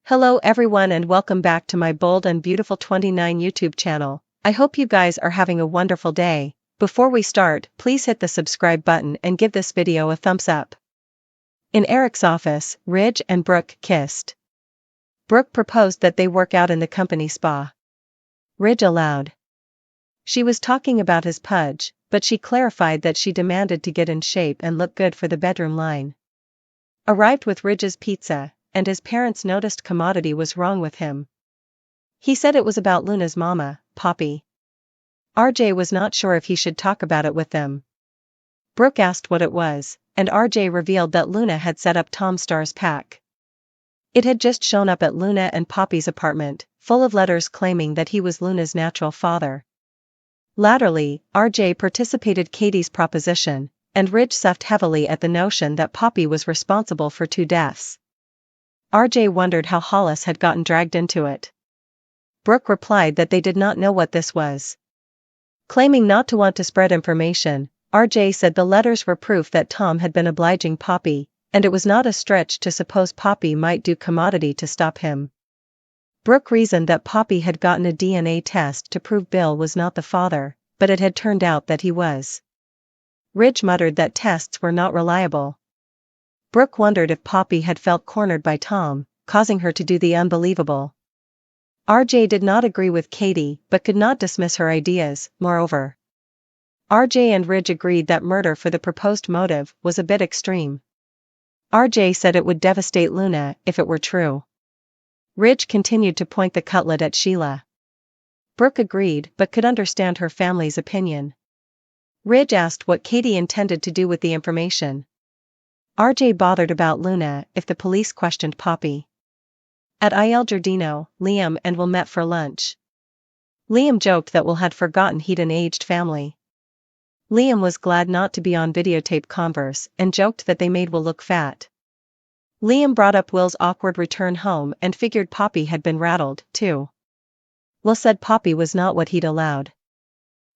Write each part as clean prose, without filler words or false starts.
Hello everyone and welcome back to my Bold and Beautiful 29 YouTube channel. I hope you guys are having a wonderful day. Before we start, please hit the subscribe button and give this video a thumbs up. In Eric's office, Ridge and Brooke kissed. Brooke proposed that they work out in the company spa. Ridge allowed. She was talking about his pudge, but she clarified that she demanded to get in shape and look good for the bedroom line. Arrived with Ridge's pizza, and his parents noticed Commodity was wrong with him. He said it was about Luna's mama, Poppy. RJ was not sure if he should talk about it with them. Brooke asked what it was, and RJ revealed that Luna had set up Tom Starr's pack. It had just shown up at Luna and Poppy's apartment, full of letters claiming that he was Luna's natural father. Latterly, RJ participated Katie's proposition, and Ridge scuffed heavily at the notion that Poppy was responsible for 2 deaths. RJ wondered how Hollis had gotten dragged into it. Brooke replied that they did not know what this was. Claiming not to want to spread information, RJ said the letters were proof that Tom had been obliging Poppy, and it was not a stretch to suppose Poppy might do Commodity to stop him. Brooke reasoned that Poppy had gotten a DNA test to prove Bill was not the father, but it had turned out that he was. Ridge muttered that tests were not reliable. Brooke wondered if Poppy had felt cornered by Tom, causing her to do the unbelievable. RJ did not agree with Katie but could not dismiss her ideas. Moreover, RJ and Ridge agreed that murder for the proposed motive was a bit extreme. RJ said it would devastate Luna if it were true. Ridge continued to point the cutlet at Sheila. Brooke agreed but could understand her family's opinion. Ridge asked what Katie intended to do with the information. RJ bothered about Luna if the police questioned Poppy. At Il Giardino, Liam and Will met for lunch. Liam joked that Will had forgotten he'd an aged family. Liam was glad not to be on videotape converse and joked that they made Will look fat. Liam brought up Will's awkward return home and figured Poppy had been rattled, too. Will said Poppy was not what he'd allowed.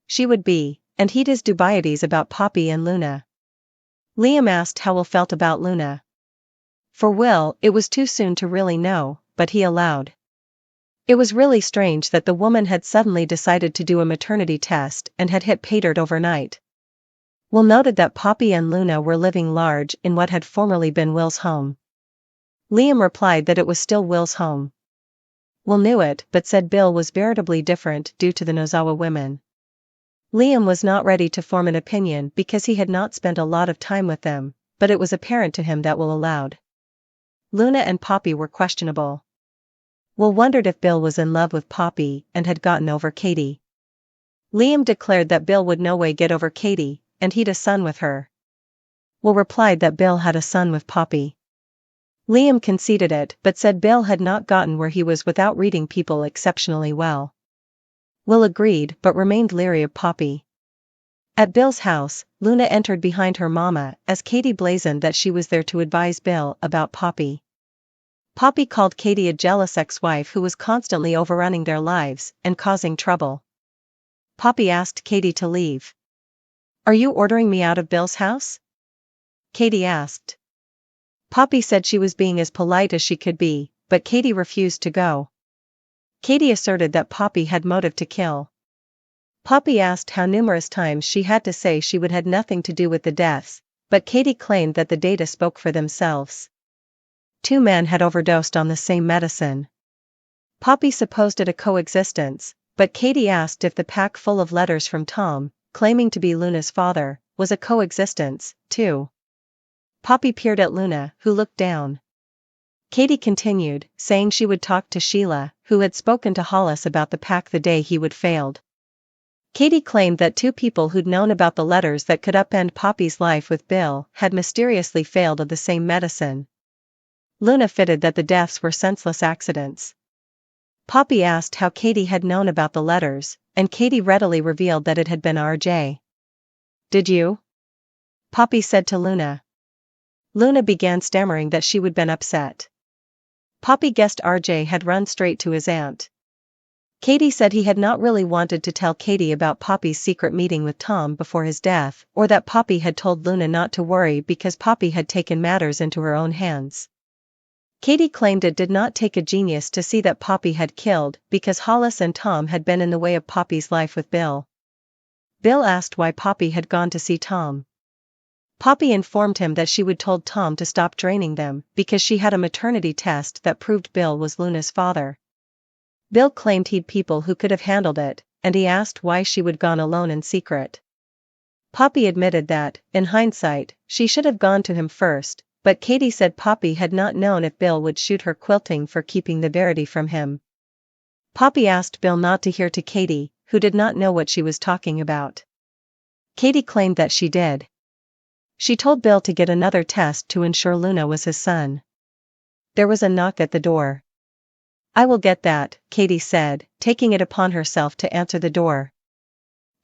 She would be, and he'd his dubieties about Poppy and Luna. Liam asked how Will felt about Luna. For Will, it was too soon to really know, but he allowed. It was really strange that the woman had suddenly decided to do a maternity test and had hit pay dirt overnight. Will noted that Poppy and Luna were living large in what had formerly been Will's home. Liam replied that it was still Will's home. Will knew it but said Bill was veritably different due to the Nozawa women. Liam was not ready to form an opinion because he had not spent a lot of time with them, but it was apparent to him that Will allowed. Luna and Poppy were questionable. Will wondered if Bill was in love with Poppy and had gotten over Katie. Liam declared that Bill would no way get over Katie, and he'd a son with her. Will replied that Bill had a son with Poppy. Liam conceded it but said Bill had not gotten where he was without reading people exceptionally well. Will agreed but remained leery of Poppy. At Bill's house, Luna entered behind her mama as Katie blazoned that she was there to advise Bill about Poppy. Poppy called Katie a jealous ex-wife who was constantly overrunning their lives and causing trouble. Poppy asked Katie to leave. "Are you ordering me out of Bill's house?" Katie asked. Poppy said she was being as polite as she could be, but Katie refused to go. Katie asserted that Poppy had motive to kill. Poppy asked how numerous times she had to say she would had nothing to do with the deaths, but Katie claimed that the data spoke for themselves. 2 men had overdosed on the same medicine. Poppy supposed it a coexistence, but Katie asked if the pack full of letters from Tom, claiming to be Luna's father, was a coexistence, too. Poppy peered at Luna, who looked down. Katie continued, saying she would talk to Sheila, who had spoken to Hollis about the pack the day he would failed. Katie claimed that 2 people who'd known about the letters that could upend Poppy's life with Bill had mysteriously failed of the same medicine. Luna fitted that the deaths were senseless accidents. Poppy asked how Katie had known about the letters, and Katie readily revealed that it had been RJ. "Did you?" Poppy said to Luna. Luna began stammering that she would been upset. Poppy guessed RJ had run straight to his aunt. Katie said he had not really wanted to tell Katie about Poppy's secret meeting with Tom before his death, or that Poppy had told Luna not to worry because Poppy had taken matters into her own hands. Katie claimed it did not take a genius to see that Poppy had killed because Hollis and Tom had been in the way of Poppy's life with Bill. Bill asked why Poppy had gone to see Tom. Poppy informed him that she would told Tom to stop draining them because she had a maternity test that proved Bill was Luna's father. Bill claimed he'd people who could have handled it, and he asked why she would gone alone in secret. Poppy admitted that, in hindsight, she should have gone to him first, but Katie said Poppy had not known if Bill would shoot her quilting for keeping the Verity from him. Poppy asked Bill not to hear to Katie, who did not know what she was talking about. Katie claimed that she did. She told Bill to get another test to ensure Luna was his son. There was a knock at the door. "I will get that," Katie said, taking it upon herself to answer the door.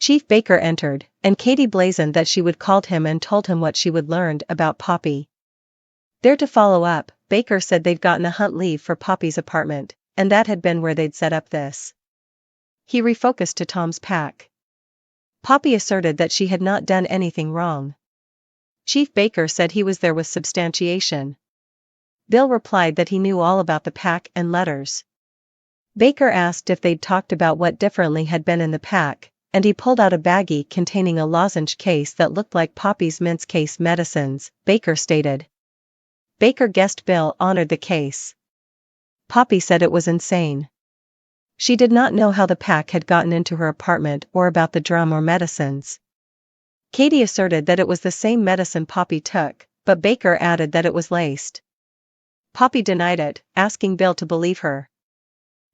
Chief Baker entered, and Katie blazoned that she would called him and told him what she would learned about Poppy. There to follow up, Baker said they'd gotten a hunt leave for Poppy's apartment, and that had been where they'd set up this. He refocused to Tom's pack. Poppy asserted that she had not done anything wrong. Chief Baker said he was there with substantiation. Bill replied that he knew all about the pack and letters. Baker asked if they'd talked about what differently had been in the pack, and he pulled out a baggie containing a lozenge case that looked like Poppy's mince case medicines, Baker stated. Baker guessed Bill honored the case. Poppy said it was insane. She did not know how the pack had gotten into her apartment or about the drum or medicines. Katie asserted that it was the same medicine Poppy took, but Baker added that it was laced. Poppy denied it, asking Bill to believe her.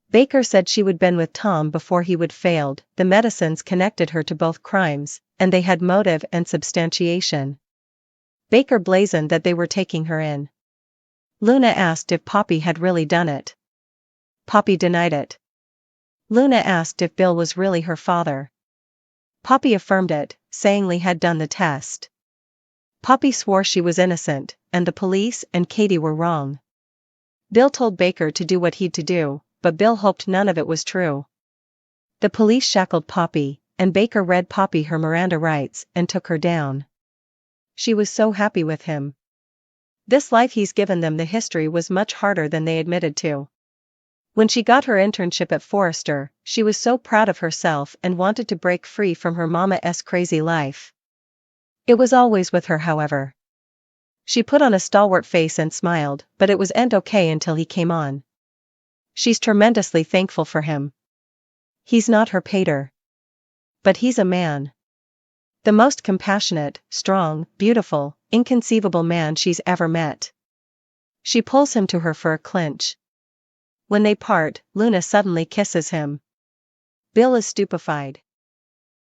Baker said she would been with Tom before he would failed. The medicines connected her to both crimes, and they had motive and substantiation. Baker blazoned that they were taking her in. Luna asked if Poppy had really done it. Poppy denied it. Luna asked if Bill was really her father. Poppy affirmed it, saying Lee had done the test. Poppy swore she was innocent, and the police and Katie were wrong. Bill told Baker to do what he'd to do, but Bill hoped none of it was true. The police shackled Poppy, and Baker read Poppy her Miranda rights and took her down. She was so happy with him. This life he's given them. The history was much harder than they admitted to. When she got her internship at Forrester, she was so proud of herself and wanted to break free from her mama's crazy life. It was always with her, however. She put on a stalwart face and smiled, but it was okay until he came on. She's tremendously thankful for him. He's not her pater. But he's a man. The most compassionate, strong, beautiful, inconceivable man she's ever met. She pulls him to her for a clinch. When they part, Luna suddenly kisses him. Bill is stupefied.